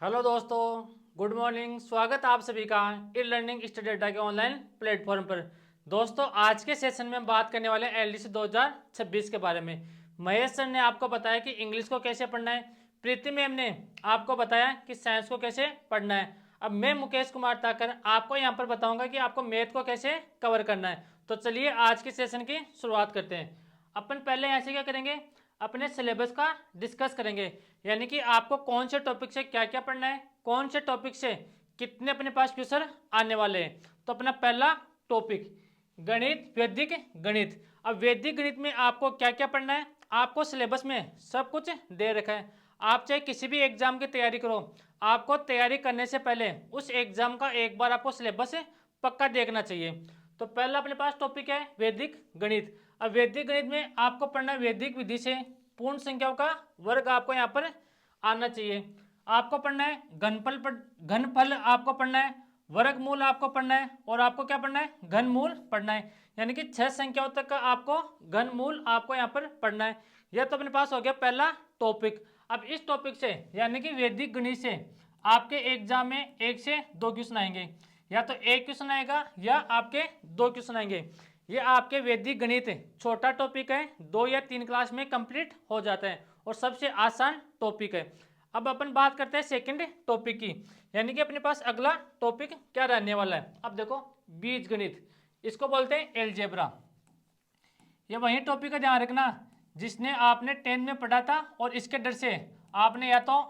Hello दोस्तों, good morning. स्वागत है आप सभी का ई लर्निंग स्टडी अड्डा के ऑनलाइन प्लेटफॉर्म पर। दोस्तों, आज के सेशन में हम बात करने वाले हैं एलडीसी 2026 के बारे में। महेश सर ने आपको बताया कि इंग्लिश को कैसे पढ़ना है, प्रीति मैम ने आपको बताया कि साइंस को कैसे पढ़ना है। अब मैं मुकेश कुमार ताकर आपको यहाँ पर बताऊंगा कि आपको मैथ को कैसे कवर करना है। तो चलिए आज के सेशन की शुरुआत करते हैं। अपन पहले ऐसे क्या करेंगे, अपने सिलेबस का डिस्कस करेंगे, यानी कि आपको कौन से टॉपिक से क्या क्या पढ़ना है, कौन से टॉपिक से कितने अपने पास क्वेश्चन आने वाले हैं। तो अपना पहला टॉपिक गणित, वैदिक गणित। अब वैदिक गणित में आपको क्या क्या पढ़ना है, आपको सिलेबस में सब कुछ दे रखा है। आप चाहे किसी भी एग्जाम की तैयारी करो, आपको तैयारी करने से पहले उस एग्जाम का एक बार आपको सिलेबस पक्का देखना चाहिए। तो पहला अपने पास टॉपिक है वैदिक गणित। अब वैदिक गणित में आपको पढ़ना है वैदिक विधि से पूर्ण संख्याओं का वर्ग आपको यहाँ पर आना चाहिए। आपको पढ़ना है घनफल आपको पढ़ना है, वर्गमूल आपको पढ़ना है, और आपको क्या पढ़ना है, घनमूल पढ़ना है। यानी कि 6 संख्याओं तक का आपको घनमूल आपको यहाँ पर पढ़ना है। यह तो अपने पास हो गया पहला टॉपिक। अब इस टॉपिक से यानी कि वैदिक गणित से आपके एग्जाम में 1 से 2 क्वेश्चन आएंगे, या तो एक क्वेश्चन आएगा या आपके 2 क्वेश्चन आएंगे। ये आपके वैदिक गणित छोटा टॉपिक है, 2 या 3 क्लास में कंप्लीट हो जाता है और सबसे आसान टॉपिक है। अब अपन बात करते हैं सेकंड टॉपिक की, यानी कि अपने पास अगला टॉपिक क्या रहने वाला है। अब देखो, बीज गणित, इसको बोलते हैं एलजेब्रा। ये वही टॉपिक का ध्यान रखना जिसने आपने 10th में पढ़ा था, और इसके डर से आपने या तो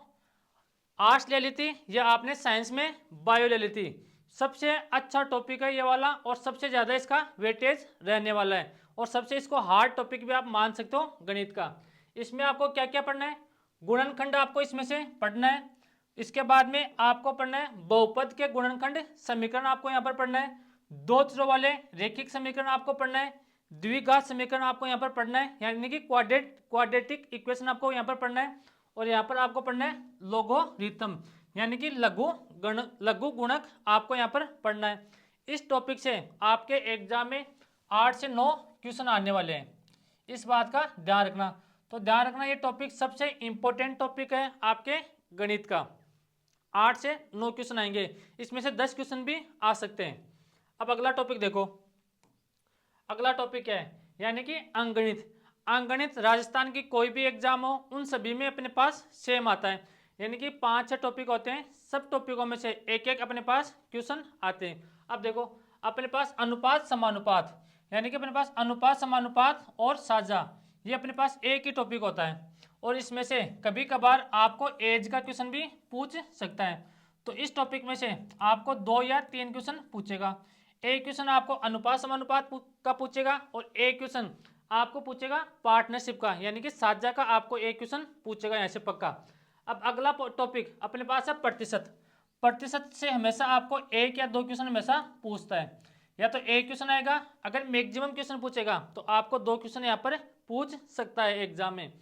आर्ट्स ले ली थी या आपने साइंस में बायो ले ली थी। सबसे अच्छा टॉपिक है ये वाला, और सबसे ज़्यादा इसका वेटेज रहने वाला है, और सबसे इसको हार्ड टॉपिक भी आप मान सकते हो गणित का। इसमें आपको क्या क्या पढ़ना है, गुणनखंड आपको इसमें से पढ़ना है। इसके बाद में आपको पढ़ना है बहुपद के गुणनखंड समीकरण, आपको यहाँ पर पढ़ना है। दो चरों वाले रेखिक समीकरण आपको पढ़ना है। द्विघात समीकरण आपको यहाँ पर पढ़ना है, यानी कि क्वाड्रेटिक इक्वेशन आपको यहाँ पर पढ़ना है। और यहाँ पर आपको पढ़ना है लोगोरिथम, यानी कि लघु गुणक आपको यहाँ पर पढ़ना है। इस टॉपिक से आपके एग्जाम में 8 से 9 क्वेश्चन आने वाले हैं, इस बात का ध्यान रखना। तो ध्यान रखना, ये टॉपिक सबसे इंपॉर्टेंट टॉपिक है आपके गणित का। 8 से 9 क्वेश्चन आएंगे, इसमें से 10 क्वेश्चन भी आ सकते हैं। अब अगला टॉपिक देखो, अगला टॉपिक है यानी कि अंकगणित। अंकगणित राजस्थान की कोई भी एग्जाम हो, उन सभी में अपने पास सेम आता है, यानी कि 5-6 टॉपिक होते हैं, सब टॉपिकों में से एक एक अपने पास क्वेश्चन आते हैं। अब देखो, अपने पास अनुपात समानुपात, यानी कि अपने पास अनुपात समानुपात और साझा, ये अपने पास एक ही टॉपिक होता है, और इसमें से कभी कभार आपको एज का क्वेश्चन भी पूछ सकता है। तो इस टॉपिक में से आपको 2 या 3 क्वेश्चन पूछेगा। एक क्वेश्चन आपको अनुपात समानुपात का पूछेगा, और एक क्वेश्चन आपको पूछेगा पार्टनरशिप का, यानी कि साझा का आपको एक क्वेश्चन पूछेगा यहाँ से पक्का। अब अगला टॉपिक अपने पास है प्रतिशत। प्रतिशत से हमेशा आपको 1 या 2 क्वेश्चन हमेशा पूछता है, या तो एक क्वेश्चन आएगा, अगर मैक्सिमम क्वेश्चन पूछेगा तो आपको 2 क्वेश्चन यहाँ पर पूछ सकता है एग्जाम में।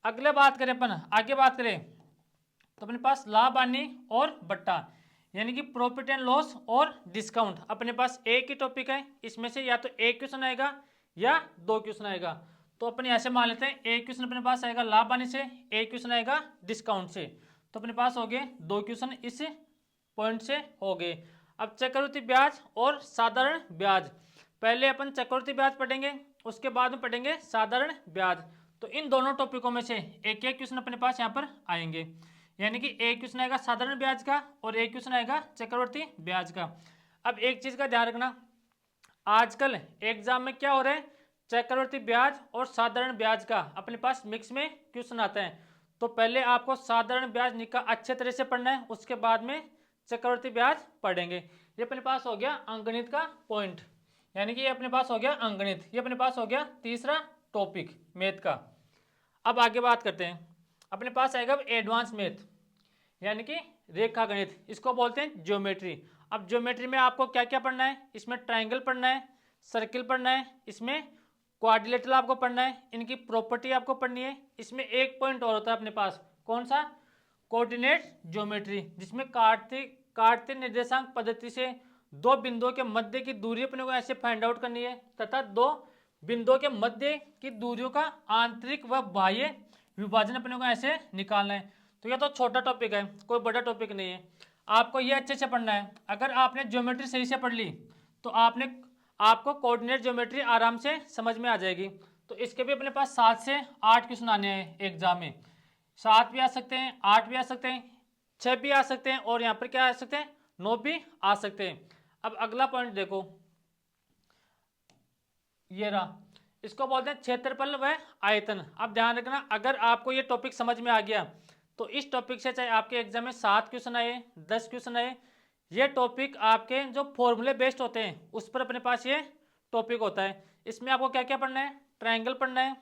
अगले बात करें, अपन आगे बात करें, तो अपने पास लाभ हानि और बट्टा, यानी कि प्रॉफिट एंड लॉस और डिस्काउंट, अपने पास एक ही टॉपिक है। इसमें से या तो एक क्वेश्चन आएगा या 2 क्वेश्चन आएगा। तो अपन ऐसे मान लेते हैं, एक क्वेश्चन अपने पास आएगा लाभ हानि से, एक क्वेश्चन आएगा डिस्काउंट से। तो अपने पास हो गए 2 क्वेश्चन इस पॉइंट से हो गए। अब चक्रवृद्धि ब्याज और साधारण ब्याज, पहले अपन चक्रवृद्धि ब्याज पढ़ेंगे, उसके बाद में पढ़ेंगे साधारण ब्याज। तो इन दोनों टॉपिकों में से एक एक क्वेश्चन अपने पास यहाँ पर आएंगे, यानी कि एक क्वेश्चन आएगा साधारण ब्याज का और एक क्वेश्चन आएगा चक्रवृद्धि ब्याज का। अब एक चीज का ध्यान रखना, आजकल एग्जाम में क्या हो रहा है, चक्रवृद्धि ब्याज और साधारण ब्याज का अपने पास मिक्स में क्वेश्चन आता है। तो पहले आपको साधारण ब्याज निका अच्छे तरह से पढ़ना है, उसके बाद में चक्रवृद्धि ब्याज पढ़ेंगे। ये अपने पास हो गया अंकगणित का पॉइंट, यानी कि ये अपने पास हो गया अंकगणित, ये अपने पास हो गया तीसरा टॉपिक मैथ का। अब आगे बात करते हैं, अपने पास आएगा एडवांस मैथ, यानी कि रेखा गणित, इसको बोलते हैं ज्योमेट्री। अब ज्योमेट्री में आपको क्या क्या पढ़ना है, इसमें ट्राइंगल पढ़ना है, सर्किल पढ़ना है, इसमें क्वाड्रिलेटरल आपको पढ़ना है, इनकी प्रॉपर्टी आपको पढ़नी है। इसमें एक पॉइंट और होता है अपने पास, कौन सा, कोऑर्डिनेट ज्योमेट्री, जिसमें काटते निर्देशांक पद्धति से दो बिंदुओं के मध्य की दूरी अपने को ऐसे फाइंड आउट करनी है, तथा दो बिंदुओं के मध्य की दूरियों का आंतरिक व बाह्य विभाजन अपने को ऐसे निकालना है। तो ये तो छोटा टॉपिक है, कोई बड़ा टॉपिक नहीं है। आपको ये अच्छे से पढ़ना है। अगर आपने ज्योमेट्री सही से पढ़ ली तो आपको कोऑर्डिनेट ज्योमेट्री आराम से समझ में आ जाएगी। तो इसके भी अपने पास 7 से 8 क्वेश्चन आने हैं एग्जाम में। 7 भी आ सकते हैं, 8 भी आ सकते हैं, 6 भी आ सकते हैं, और यहाँ पर क्या आ सकते हैं, 9 भी आ सकते हैं। अब अगला पॉइंट देखो, ये रहा, इसको बोलते हैं क्षेत्रफल व आयतन। अब ध्यान रखना, अगर आपको ये टॉपिक समझ में आ गया तो इस टॉपिक से चाहे आपके एग्जाम में 7 क्वेश्चन आए, 10 क्वेश्चन आए, ये टॉपिक आपके जो फॉर्मूले बेस्ड होते हैं उस पर अपने पास ये टॉपिक होता है। इसमें आपको क्या क्या पढ़ना है, ट्राइंगल पढ़ना है,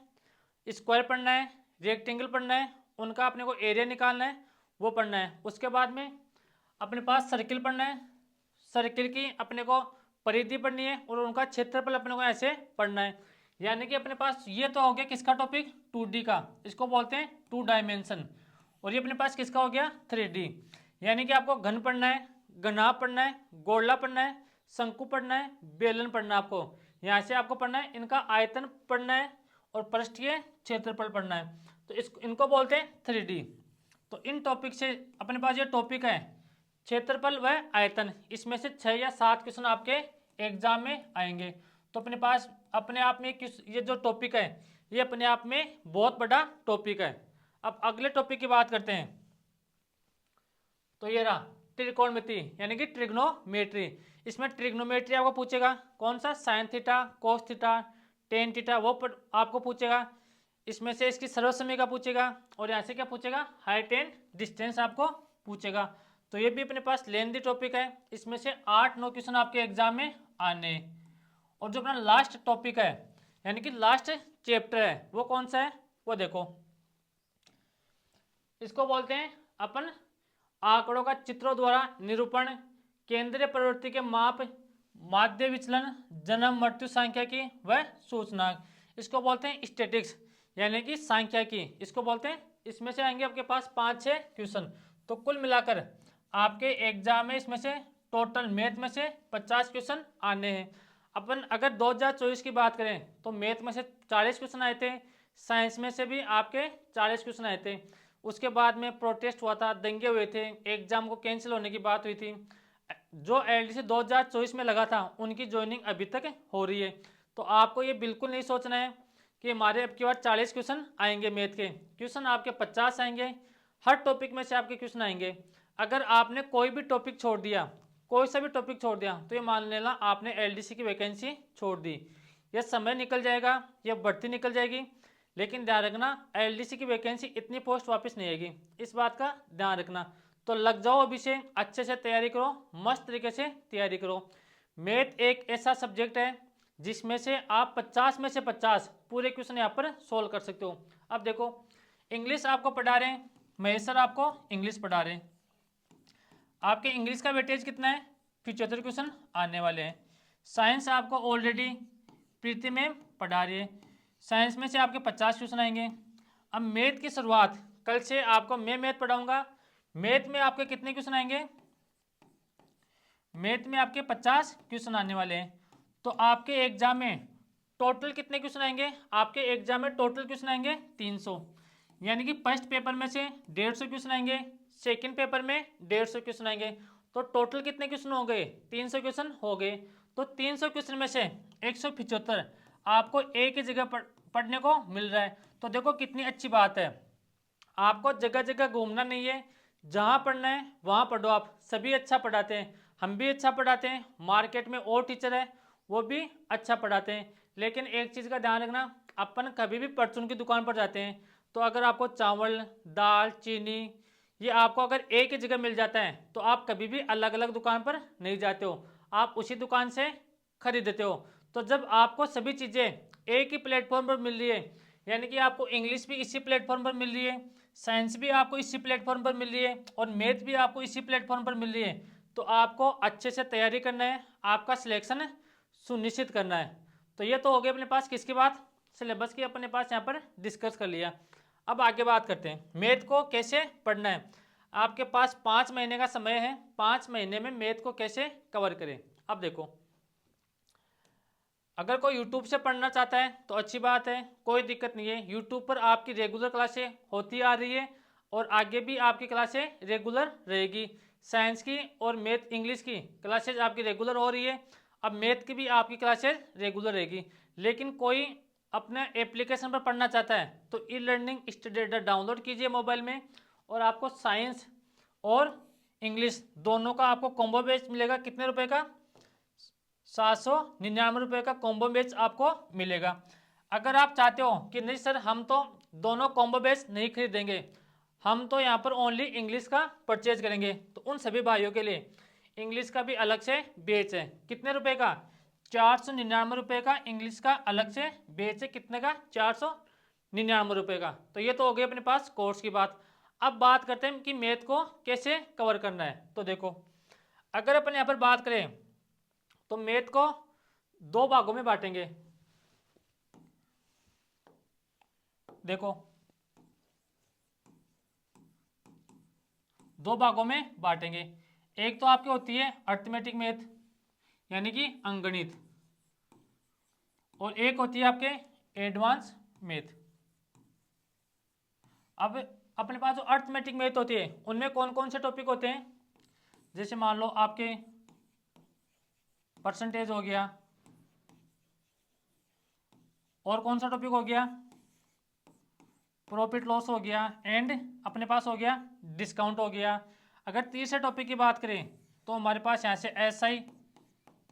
स्क्वायर पढ़ना है, रेक्टेंगल पढ़ना है, उनका अपने को एरिया निकालना है, वो पढ़ना है। उसके बाद में अपने पास सर्किल पढ़ना है, सर्किल की अपने को परिधि पढ़नी है, और उनका क्षेत्रफल अपने को ऐसे पढ़ना है। यानी कि अपने पास ये तो हो गया किसका टॉपिक, 2D का, इसको बोलते हैं 2 डायमेंशन। और ये अपने पास किसका हो गया, 3D। यानी कि आपको घन पढ़ना है, घनाभ पढ़ना है, गोला पढ़ना है, शंकु पढ़ना है, बेलन पढ़ना है। आपको यहाँ से आपको पढ़ना है, इनका आयतन पढ़ना है और पृष्ठीय क्षेत्रफल पढ़ना है। तो इनको बोलते हैं 3D। तो इन टॉपिक से अपने पास ये टॉपिक है क्षेत्रफल व आयतन, इसमें से 6 या 7 क्वेश्चन आपके एग्जाम में आएंगे। तो अपने पास अपने आप में ये जो टॉपिक है ये अपने आप में बहुत बड़ा टॉपिक है। अब अगले टॉपिक की बात करते हैं। तो ये रहा त्रिकोणमिति यानी कि ट्रिग्नोमेट्री। इसमें ट्रिग्नोमेट्री आपको पूछेगा कौन सा, sine theta, cos theta, tan theta, वो आपको पूछेगा। इसमें से इसकी सर्वसमय का पूछेगा, और यहाँ से क्या पूछेगा, हाइट एंड डिस्टेंस आपको पूछेगा। तो ये भी अपने पास लेंथी टॉपिक है। इसमें से 8-9 क्वेश्चन आपके एग्जाम में आने। और जो अपना लास्ट टॉपिक है यानी कि लास्ट चैप्टर है वो कौन सा है, वो देखो, इसको बोलते हैं अपन आंकड़ों का चित्रों द्वारा निरूपण, केंद्रीय प्रवृत्ति के माप, माध्य विचलन, जन्म मृत्यु सांख्यिकी व सूचना। इसको बोलते हैं स्टैटिक्स यानी कि सांख्यिकी, इसको बोलते हैं। इसमें से आएंगे आपके पास 5-6 क्वेश्चन। तो कुल मिलाकर आपके एग्जाम में इसमें से टोटल मैथ में से 50 क्वेश्चन आने हैं। अपन अगर 2024 की बात करें तो मैथ में से 40 क्वेश्चन आए थे, साइंस में से भी आपके 40 क्वेश्चन आए थे। उसके बाद में प्रोटेस्ट हुआ था, दंगे हुए थे, एग्जाम को कैंसिल होने की बात हुई थी। जो एलडीसी 2024 में लगा था उनकी ज्वाइनिंग अभी तक हो रही है। तो आपको ये बिल्कुल नहीं सोचना है कि हमारे अब की बार 40 क्वेश्चन आएंगे, मैथ के क्वेश्चन आपके 50 आएंगे। हर टॉपिक में से आपके क्वेश्चन आएंगे। अगर आपने कोई भी टॉपिक छोड़ दिया, कोई सा भी टॉपिक छोड़ दिया, तो ये मान लेना आपने एलडीसी की वैकेंसी छोड़ दी। यह समय निकल जाएगा, यह बढ़ती निकल जाएगी, लेकिन ध्यान रखना एलडीसी की वैकेंसी इतनी पोस्ट वापस नहीं आएगी, इस बात का ध्यान रखना। तो लग जाओ अभी से, अच्छे से तैयारी करो, मस्त तरीके से तैयारी करो। मैथ एक ऐसा सब्जेक्ट है जिसमें से आप 50 में से 50 पूरे क्वेश्चन यहाँ पर सोल्व कर सकते हो। अब देखो, इंग्लिश आपको पढ़ा रहे हैं, महेश सर आपको इंग्लिश पढ़ा रहे हैं। आपके इंग्लिश का वेटेज कितना है, 75 क्वेश्चन आने वाले हैं। साइंस आपको ऑलरेडी प्रीति मैम पढ़ा रही है, साइंस में से आपके 50 क्वेश्चन आएंगे। अब मैथ की शुरुआत कल से आपको मैं मैथ पढ़ाऊंगा। मैथ में आपके कितने क्वेश्चन आएंगे, मैथ में आपके 50 क्वेश्चन आने वाले हैं। तो आपके एग्जाम में टोटल कितने क्वेश्चन आएंगे, आपके एग्जाम में टोटल क्वेश्चन आएंगे 300। यानी कि फर्स्ट पेपर में से 150 क्वेश्चन आएंगे, सेकंड पेपर में 150 क्वेश्चन आएंगे। तो टोटल कितने क्वेश्चन हो गए, 300 क्वेश्चन हो गए। तो 300 क्वेश्चन में से 175 आपको एक ही जगह पढ़ने को मिल रहा है। तो देखो कितनी अच्छी बात है, आपको जगह जगह घूमना नहीं है, जहाँ पढ़ना है वहाँ पढ़ो। आप सभी अच्छा पढ़ाते हैं, हम भी अच्छा पढ़ाते हैं, मार्केट में और टीचर है वो भी अच्छा पढ़ाते हैं। लेकिन एक चीज़ का ध्यान रखना, अपन कभी भी परचून की दुकान पर जाते हैं तो अगर आपको चावल, दाल, चीनी ये आपको अगर एक ही जगह मिल जाता है तो आप कभी भी अलग अलग दुकान पर नहीं जाते हो, आप उसी दुकान से खरीदते हो। तो जब आपको सभी चीज़ें एक ही प्लेटफॉर्म पर मिल रही है, यानी कि आपको इंग्लिश भी इसी प्लेटफॉर्म पर मिल रही है, साइंस भी आपको इसी प्लेटफॉर्म पर मिल रही है, और मैथ भी आपको इसी प्लेटफॉर्म पर मिल रही है, तो आपको अच्छे से तैयारी करना है, आपका सिलेक्शन सुनिश्चित करना है। तो ये तो हो गया अपने पास किसकी बात, सिलेबस की अपने पास यहाँ पर डिस्कस कर लिया। अब आगे बात करते हैं मैथ को कैसे पढ़ना है। आपके पास 5 महीने का समय है, 5 महीने में मैथ को कैसे कवर करें। अब देखो, अगर कोई यूट्यूब से पढ़ना चाहता है तो अच्छी बात है, कोई दिक्कत नहीं है। यूट्यूब पर आपकी रेगुलर क्लासें होती आ रही है, और आगे भी आपकी क्लासें रेगुलर रहेगी। साइंस की और मैथ इंग्लिश की क्लासेज आपकी रेगुलर हो रही है। अब मैथ की भी आपकी क्लासेज रेगुलर रहेगी। लेकिन कोई अपने एप्लीकेशन पर पढ़ना चाहता है तो ई लर्निंग स्टडी अड्डा डाउनलोड कीजिए मोबाइल में, और आपको साइंस और इंग्लिश दोनों का आपको कॉम्बो बैच मिलेगा। कितने रुपए का? 799 का कॉम्बो बैच आपको मिलेगा। अगर आप चाहते हो कि नहीं सर हम तो दोनों कॉम्बो बैच नहीं खरीदेंगे, हम तो यहाँ पर ओनली इंग्लिश का परचेज करेंगे, तो उन सभी भाइयों के लिए इंग्लिश का भी अलग से बैच है। कितने रुपए का? 499 का इंग्लिश का अलग से बैच है। कितने का? 499 का। तो ये तो हो गई अपने पास कोर्स की बात। अब बात करते हैं कि मैथ को कैसे कवर करना है। तो देखो, अगर अपन यहाँ पर बात करें तो मैथ को दो भागों में बांटेंगे। देखो, दो भागों में बांटेंगे। एक तो आपकी होती है अर्थमेटिक मैथ यानी कि अंकगणित, और एक होती है आपके एडवांस मैथ। अब अपने पास जो अर्थमेटिक मैथ होती है उनमें कौन कौन से टॉपिक होते हैं? जैसे मान लो आपके परसेंटेज हो गया, और कौन सा टॉपिक हो गया? प्रॉफिट लॉस हो गया, एंड अपने पास हो गया डिस्काउंट हो गया। अगर तीसरे टॉपिक की बात करें तो हमारे पास यहाँ से SI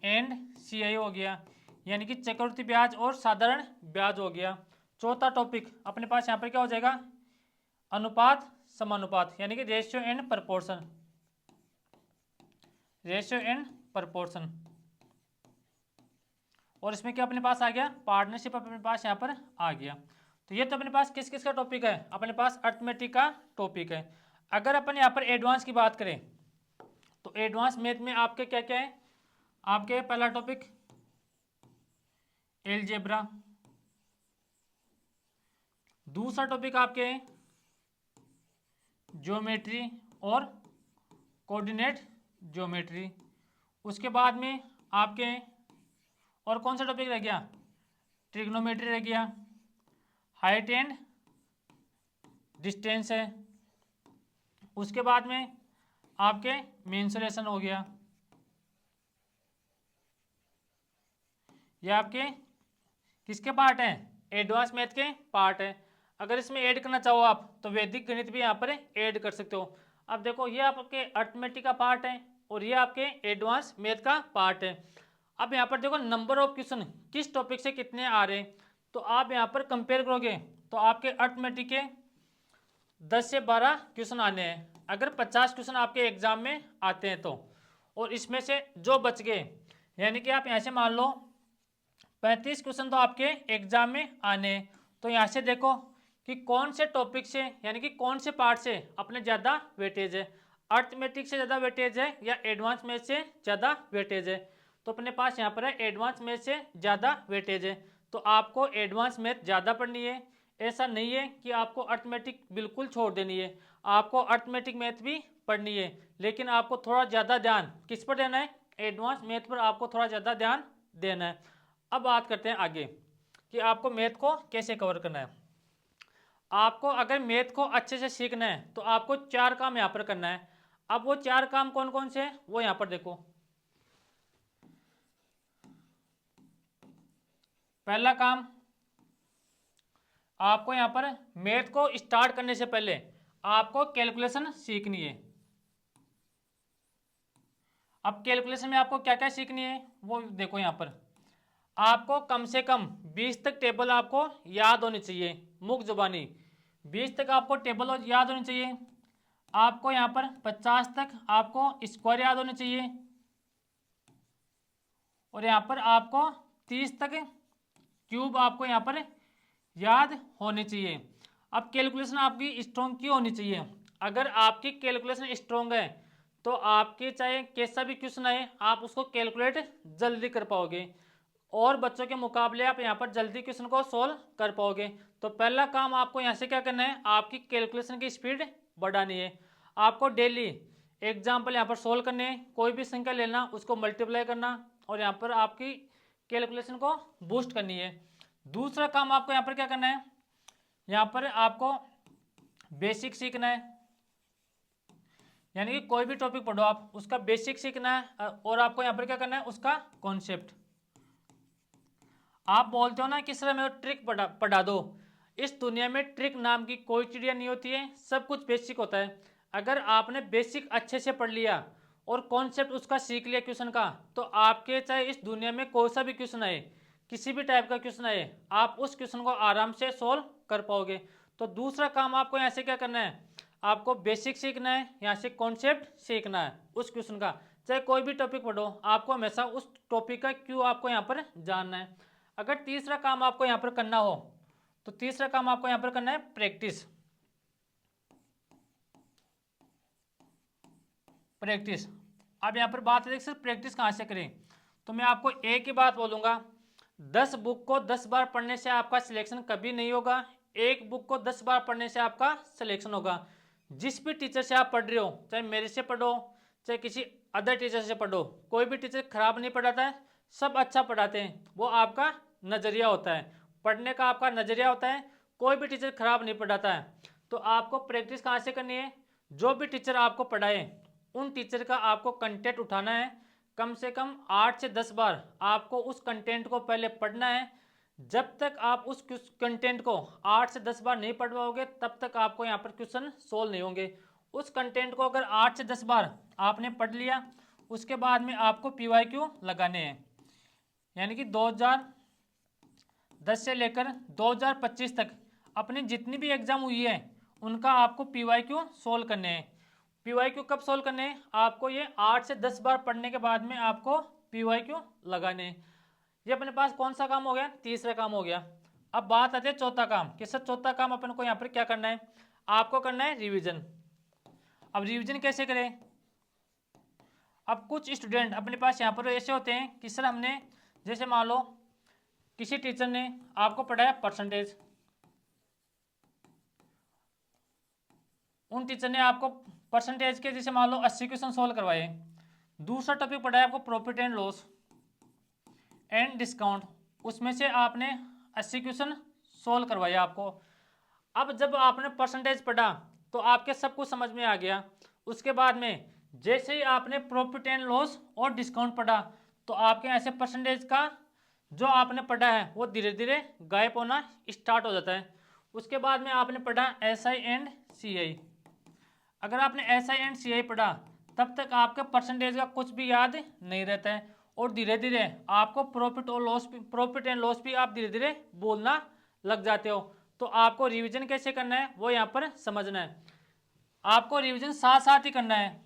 एंड CI हो गया, यानी कि चक्रवृद्धि ब्याज और साधारण ब्याज हो गया। चौथा टॉपिक अपने पास यहाँ पर क्या हो जाएगा? अनुपात समानुपात, यानी कि ratio and proportion. Ratio and proportion. और इसमें क्या अपने पास आ गया? पार्टनरशिप अपने पास यहाँ पर आ गया। तो ये तो अपने पास किस किस का टॉपिक है? अपने पास अर्थमेटिक का टॉपिक है। अगर अपन यहाँ पर एडवांस की बात करें तो एडवांस मैथ में आपके क्या क्या है? आपके पहला टॉपिक एलजेब्रा, दूसरा टॉपिक आपके ज्योमेट्री और कोऑर्डिनेट ज्योमेट्री। उसके बाद में आपके और कौन सा टॉपिक रह गया? ट्रिग्नोमेट्री रह गया, हाइट एंड डिस्टेंस है। उसके बाद में आपके मेंसुरेशन हो गया। ये आपके किसके पार्ट हैं? एडवांस मैथ के पार्ट है। अगर इसमें ऐड करना चाहो आप तो वैदिक गणित भी यहाँ पर ऐड कर सकते हो। अब देखो, ये आपके अर्थमेटिक का पार्ट है और ये आपके एडवांस मैथ का पार्ट है। अब यहाँ पर देखो नंबर ऑफ क्वेश्चन किस टॉपिक से कितने आ रहे हैं, तो आप यहाँ पर कंपेयर करोगे तो आपके अर्थमेटिक के 10 से 12 क्वेश्चन आने हैं अगर 50 क्वेश्चन आपके एग्जाम में आते हैं तो। और इसमें से जो बच गए, यानी कि आप यहाँ से मान लो 35 क्वेश्चन तो आपके एग्जाम में आने हैं। तो यहाँ से देखो कि कौन से टॉपिक से यानी कि कौन से पार्ट से अपने ज़्यादा वेटेज है, अर्थमेटिक से ज़्यादा वेटेज है या एडवांस मैथ से ज़्यादा वेटेज है। तो अपने पास यहाँ पर है एडवांस मैथ से ज़्यादा वेटेज है, तो आपको एडवांस मैथ ज़्यादा पढ़नी है। ऐसा नहीं है कि आपको अर्थमेटिक बिल्कुल छोड़ देनी है, आपको अर्थमेटिक मैथ भी पढ़नी है, लेकिन आपको थोड़ा ज़्यादा ध्यान किस पर देना है? एडवांस मैथ पर आपको थोड़ा ज़्यादा ध्यान देना है। अब बात करते हैं आगे कि आपको मैथ को कैसे कवर करना है। आपको अगर मैथ को अच्छे से सीखना है तो आपको 4 काम यहाँ पर करना है। अब वो 4 काम कौन कौन से हैं वो यहाँ पर देखो। पहला काम, आपको यहाँ पर मैथ को स्टार्ट करने से पहले आपको कैलकुलेशन सीखनी है। अब कैलकुलेशन में आपको क्या क्या सीखनी है वो देखो। यहाँ पर आपको कम से कम 20 तक टेबल आपको याद होनी चाहिए, मुख्य जुबानी 20 तक आपको टेबल याद होनी चाहिए। आपको यहाँ पर 50 तक आपको स्क्वायर याद होने चाहिए, और यहाँ पर आपको 30 तक क्यूब आपको यहाँ पर याद होने चाहिए। अब कैलकुलेशन आपकी स्ट्रॉन्ग क्यों होनी चाहिए? अगर आपकी कैलकुलेशन स्ट्रॉन्ग है तो आपके चाहे कैसा भी क्वेश्चन आए आप उसको कैलकुलेट जल्दी कर पाओगे, और बच्चों के मुकाबले आप यहाँ पर जल्दी क्वेश्चन को सोल्व कर पाओगे। तो पहला काम आपको यहाँ से क्या करना है? आपकी कैलकुलेशन की स्पीड बढ़ानी है। आपको डेली एग्जाम्पल यहाँ पर सोल्व करने हैं, कोई भी संख्या लेना उसको मल्टीप्लाई करना और यहाँ पर आपकी कैलकुलेशन को बूस्ट करनी है। दूसरा काम आपको यहाँ पर क्या करना है? यहाँ पर आपको बेसिक सीखना है, यानी कि कोई भी टॉपिक पढ़ो आप, उसका बेसिक सीखना है और आपको यहाँ पर क्या करना है, उसका कॉन्सेप्ट। आप बोलते हो ना कि सर मेरे ट्रिक पढ़ा दो, इस दुनिया में ट्रिक नाम की कोई चिड़िया नहीं होती है, सब कुछ बेसिक होता है। अगर आपने बेसिक अच्छे से पढ़ लिया और कॉन्सेप्ट उसका सीख लिया क्वेश्चन का, तो आपके चाहे इस दुनिया में कोई सा भी क्वेश्चन आए, किसी भी टाइप का क्वेश्चन आए, आप उस क्वेश्चन को आराम से सोल्व कर पाओगे। तो दूसरा काम आपको यहाँ से क्या करना है, आपको बेसिक सीखना है, यहाँ से कॉन्सेप्ट सीखना है उस क्वेश्चन का। चाहे कोई भी टॉपिक पढ़ो, आपको हमेशा उस टॉपिक का क्यों आपको यहाँ पर जानना है। अगर तीसरा काम आपको यहाँ पर करना हो, तो तीसरा काम आपको यहाँ पर करना है प्रैक्टिस। प्रैक्टिस, अब यहाँ पर बात है सर प्रैक्टिस कहाँ से करें, तो मैं आपको एक ही बात बोलूँगा, 10 बुक को 10 बार पढ़ने से आपका सिलेक्शन कभी नहीं होगा, एक बुक को 10 बार पढ़ने से आपका सिलेक्शन होगा। जिस भी टीचर से आप पढ़ रहे हो, चाहे मेरे से पढ़ो, चाहे किसी अदर टीचर से पढ़ो, कोई भी टीचर खराब नहीं पढ़ाता है, सब अच्छा पढ़ाते हैं। वो आपका नज़रिया होता है, पढ़ने का आपका नज़रिया होता है, कोई भी टीचर खराब नहीं पढ़ाता है। तो आपको प्रैक्टिस कहाँ से करनी है, जो भी टीचर आपको पढ़ाए उन टीचर का आपको कंटेंट उठाना है, कम से कम 8 से 10 बार आपको उस कंटेंट को पहले पढ़ना है। जब तक आप उस कंटेंट को 8 से 10 बार नहीं पढ़ पाओगे, तब तक आपको यहाँ पर क्वेश्चन सोल्व नहीं होंगे। उस कंटेंट को अगर 8 से 10 बार आपने पढ़ लिया, उसके बाद में आपको PYQ लगाने हैं, यानी कि 2010 से लेकर 2025 तक अपनी जितनी भी एग्जाम हुई है उनका आपको PYQ सोल्व करने हैं। PYQ कब सोल्व करने हैं, आपको ये 8 से 10 बार पढ़ने के बाद में आपको PYQ लगाने हैं। ये अपने पास कौन सा काम हो गया, तीसरा काम हो गया। अब बात आती है चौथा काम, कि सर चौथा काम अपन को यहाँ पर क्या करना है, आपको करना है रिवीजन। अब रिवीजन कैसे करें, अब कुछ स्टूडेंट अपने पास यहाँ पर ऐसे होते हैं कि सर हमने, जैसे मान लो किसी टीचर ने आपको पढ़ाया परसेंटेज, उन टीचर ने आपको परसेंटेज के जैसे मान लो 80 क्वेश्चन सोल्व करवाए। दूसरा टॉपिक पढ़ाया आपको profit and loss and discount, उसमें से आपने 80 क्वेश्चन सोल्व करवाए आपको। अब जब आपने परसेंटेज पढ़ा तो आपके सब कुछ समझ में आ गया। उसके बाद में जैसे ही आपने प्रॉफिट एंड लॉस और डिस्काउंट पढ़ा, तो आपके ऐसे परसेंटेज का जो आपने पढ़ा है वो धीरे धीरे गायब होना स्टार्ट हो जाता है। उसके बाद में आपने पढ़ा SI एंड CI। अगर आपने SI एंड CI पढ़ा, तब तक आपके परसेंटेज का कुछ भी याद नहीं रहता है, और धीरे धीरे आपको प्रॉफिट एंड लॉस भी आप धीरे धीरे बोलना लग जाते हो। तो आपको रिवीजन कैसे करना है वो यहाँ पर समझना है। आपको रिवीजन साथ साथ ही करना है।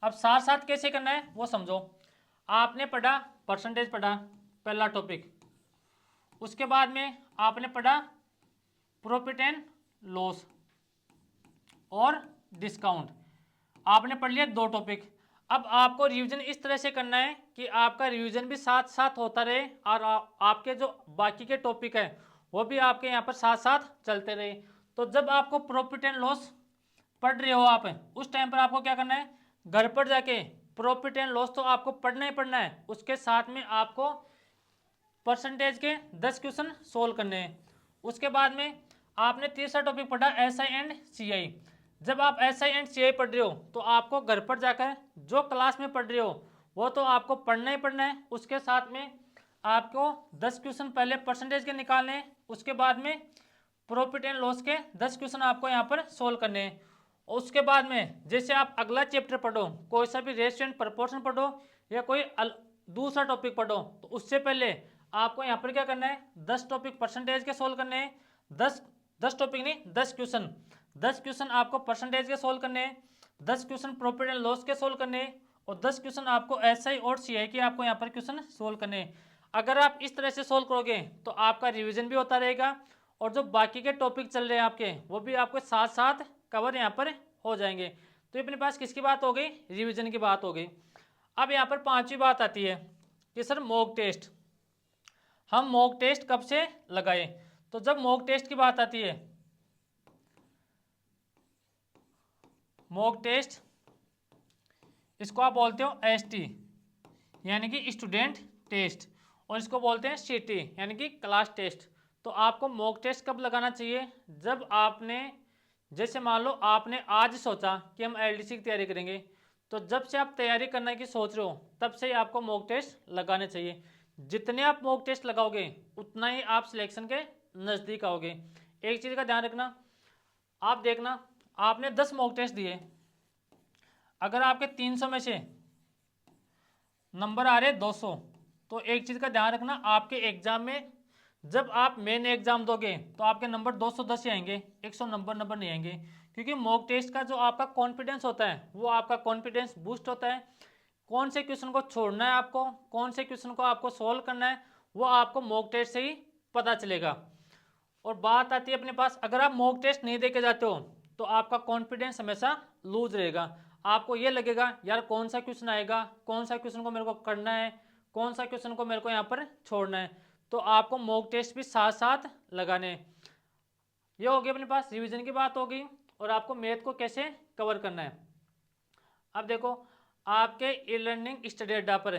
अब साथ साथ कैसे करना है वो समझो। आपने पढ़ा परसेंटेज, पढ़ा पहला टॉपिक, उसके बाद में आपने पढ़ा प्रॉफिट एंड लॉस और डिस्काउंट, आपने पढ़ लिया 2 टॉपिक। अब आपको रिवीजन इस तरह से करना है कि आपका रिवीजन भी साथ साथ होता रहे, और आपके जो बाकी के टॉपिक है वो भी आपके यहाँ पर साथ साथ चलते रहे। तो जब आपको प्रॉफिट एंड लॉस पढ़ रहे हो आप, उस टाइम पर आपको क्या करना है, घर पर जाके प्रॉफिट एंड लॉस तो आपको पढ़ना ही पढ़ना है, उसके साथ में आपको परसेंटेज के 10 क्वेश्चन सोल्व करने हैं। उसके बाद में आपने तीसरा टॉपिक पढ़ा SI एंड CI। जब आप SI एंड CI पढ़ रहे हो, तो आपको घर पर जाकर जो क्लास में पढ़ रहे हो वो तो आपको पढ़ना ही पढ़ना है, उसके साथ में आपको 10 क्वेश्चन पहले परसेंटेज के निकालने हैं, उसके बाद में प्रॉफिट एंड लॉस के 10 क्वेश्चन आपको यहाँ पर सोल्व करने हैं। उसके बाद में जैसे आप अगला चैप्टर पढ़ो, कोई सा भी रेशियो एंड प्रपोर्शन पढ़ो या कोई दूसरा टॉपिक पढ़ो, तो उससे पहले आपको यहाँ पर क्या करना है, 10 टॉपिक परसेंटेज के सोल्व करने हैं। 10 टॉपिक नहीं, 10 क्वेश्चन, 10 क्वेश्चन आपको परसेंटेज के सोल्व करने हैं, 10 क्वेश्चन प्रॉफिट एंड लॉस के सोल्व करने हैं, और 10 क्वेश्चन आपको SI और CI के आपको यहाँ पर क्वेश्चन सोल्व करने हैं। अगर आप इस तरह से सोल्व करोगे तो आपका रिवीजन भी होता रहेगा, और जो बाकी के टॉपिक चल रहे हैं आपके, वो भी आपके साथ साथ कवर यहाँ पर हो जाएंगे। तो अपने पास किसकी बात हो गई, रिवीजन की बात हो गई। अब यहाँ पर पांचवी बात आती है कि सर मॉक टेस्ट, हम मॉक टेस्ट कब से लगाए। तो जब मॉक टेस्ट की बात आती है, मॉक टेस्ट इसको आप बोलते हो ST यानी कि स्टूडेंट टेस्ट, और इसको बोलते हैं CT यानी कि क्लास टेस्ट। तो आपको मॉक टेस्ट कब लगाना चाहिए, जब आपने जैसे मान लो आपने आज सोचा कि हम एलडीसी की तैयारी करेंगे, तो जब से आप तैयारी करने की सोच रहे हो तब से ही आपको मॉक टेस्ट लगाने चाहिए। जितने आप मॉक टेस्ट लगाओगे उतना ही आप सिलेक्शन के नज़दीक आओगे। एक चीज़ का ध्यान रखना, आप देखना आपने 10 मॉक टेस्ट दिए, अगर आपके 300 में से नंबर आ रहे 200, तो एक चीज़ का ध्यान रखना, आपके एग्जाम में जब आप मेन एग्जाम दोगे तो आपके नंबर 210 ही आएंगे, 100 नंबर नहीं आएंगे। क्योंकि मॉक टेस्ट का जो आपका कॉन्फिडेंस होता है वो आपका कॉन्फिडेंस बूस्ट होता है। कौन से क्वेश्चन को छोड़ना है आपको, कौन से क्वेश्चन को आपको सोल्व करना है, वो आपको मॉक टेस्ट से ही पता चलेगा। और बात आती है अपने पास, अगर आप मॉक टेस्ट नहीं दे के जाते हो तो आपका कॉन्फिडेंस हमेशा लूज रहेगा। आपको ये लगेगा यार कौन सा क्वेश्चन आएगा, कौन सा क्वेश्चन को मेरे को करना है, कौन सा क्वेश्चन को मेरे को यहाँ पर छोड़ना है। तो आपको मॉक टेस्ट भी साथ साथ लगाने हैं। ये हो गया अपने पास रिवीजन की बात हो गई, और आपको मैथ को कैसे कवर करना है। अब देखो आपके ई लर्निंग स्टडी अड्डा पर